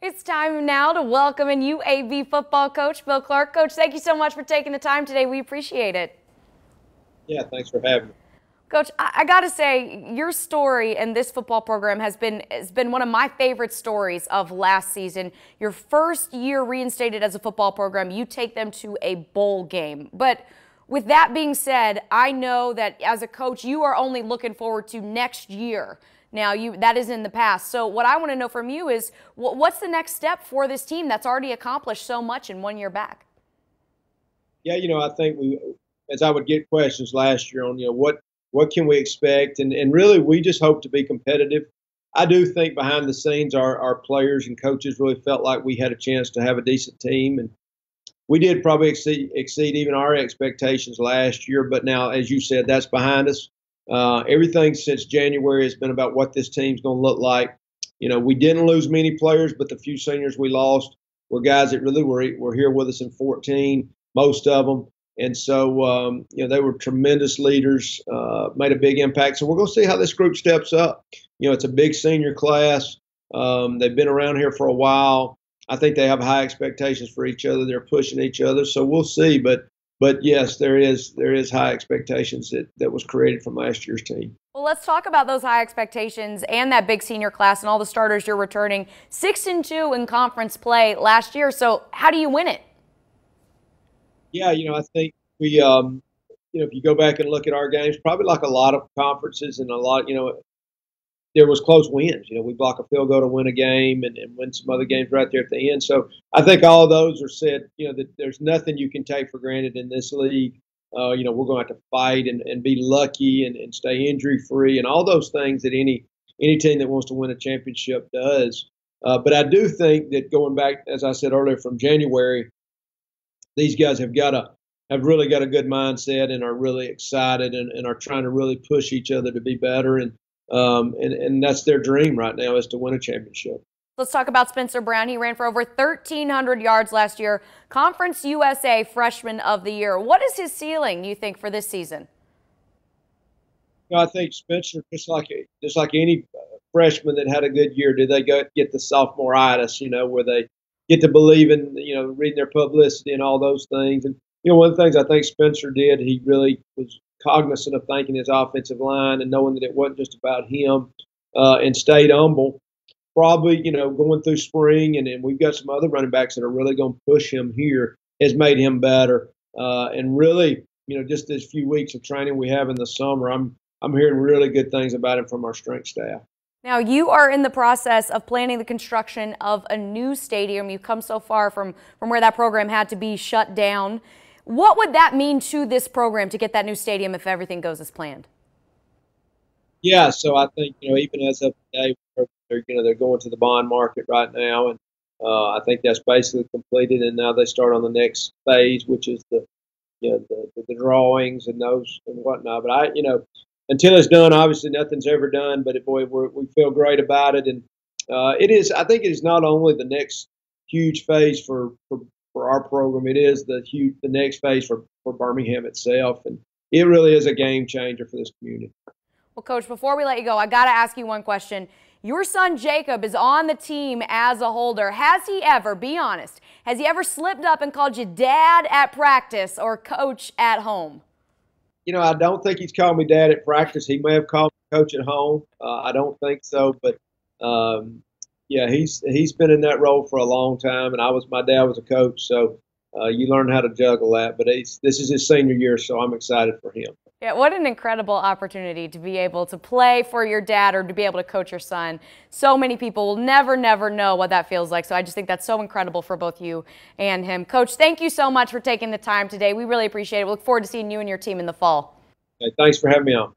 It's time now to welcome in UAB football coach Bill Clark. Coach, thank you so much for taking the time today. We appreciate it. Yeah, thanks for having me. Coach, I got to say, your story and this football program has been one of my favorite stories of last season. Your first year reinstated as a football program, you take them to a bowl game. But with that being said, I know that as a coach, you are only looking forward to next year. Now, that is in the past. So what I want to know from you is, what's the next step for this team that's already accomplished so much in 1 year back? Yeah, I think as I would get questions last year on, what can we expect? And really, we just hope to be competitive. I do think behind the scenes, our players and coaches really felt like we had a chance to have a decent team. And we did probably exceed even our expectations last year. But now, as you said, that's behind us. Everything since January has been about what this team's going to look like. We didn't lose many players, but the few seniors we lost were guys that really were here with us in 14, most of them. And so, they were tremendous leaders, made a big impact. So we're going to see how this group steps up. It's a big senior class. They've been around here for a while. I think they have high expectations for each other. They're pushing each other. So we'll see. But yes, there is high expectations that was created from last year's team. Well, let's talk about those high expectations and that big senior class and all the starters you're returning. 6-2 in conference play last year. So how do you win it? Yeah, I think we, if you go back and look at our games, probably like a lot of conferences and a lot, there was close wins. We block a field goal to win a game and win some other games right there at the end. So I think all of those are said, that there's nothing you can take for granted in this league. We're going to have to fight and be lucky and stay injury free and all those things that any team that wants to win a championship does. But I do think that going back, as I said earlier, from January, these guys have really got a good mindset and are really excited and are trying to really push each other to be better. And that's their dream right now, is to win a championship. Let's talk about Spencer Brown. He ran for over 1,300 yards last year. Conference USA Freshman of the Year. What is his ceiling, you think, for this season? I think Spencer, just like any freshman that had a good year, did they get the sophomore-itis, where they get to believe in, reading their publicity and all those things. And, one of the things I think Spencer did, he really was cognizant of thanking his offensive line and knowing that it wasn't just about him, and stayed humble. Probably, going through spring, and we've got some other running backs that are really going to push him here, has made him better. And really, just this few weeks of training we have in the summer, I'm hearing really good things about him from our strength staff. Now, you are in the process of planning the construction of a new stadium. You've come so far from where that program had to be shut down. What would that mean to this program to get that new stadium if everything goes as planned? Yeah, so I think, even as of today, they're going to the bond market right now, and I think that's basically completed. And now they start on the next phase, which is the drawings and those and whatnot. But until it's done, obviously nothing's ever done. But boy, we feel great about it, and it is. I think it is not only the next huge phase for our program. It is the next phase for Birmingham itself, and it really is a game changer for this community. Well, Coach, before we let you go, I got to ask you one question. Your son Jacob is on the team as a holder. Has he ever, be honest, has he ever slipped up and called you dad at practice or coach at home? I don't think he's called me dad at practice. He may have called me coach at home. I don't think so, but yeah, he's been in that role for a long time, and my dad was a coach, so you learn how to juggle that. But this is his senior year, so I'm excited for him. Yeah, what an incredible opportunity to be able to play for your dad or to be able to coach your son. So many people will never know what that feels like. So I just think that's so incredible for both you and him. Coach, thank you so much for taking the time today. We really appreciate it. We look forward to seeing you and your team in the fall. Okay, thanks for having me on.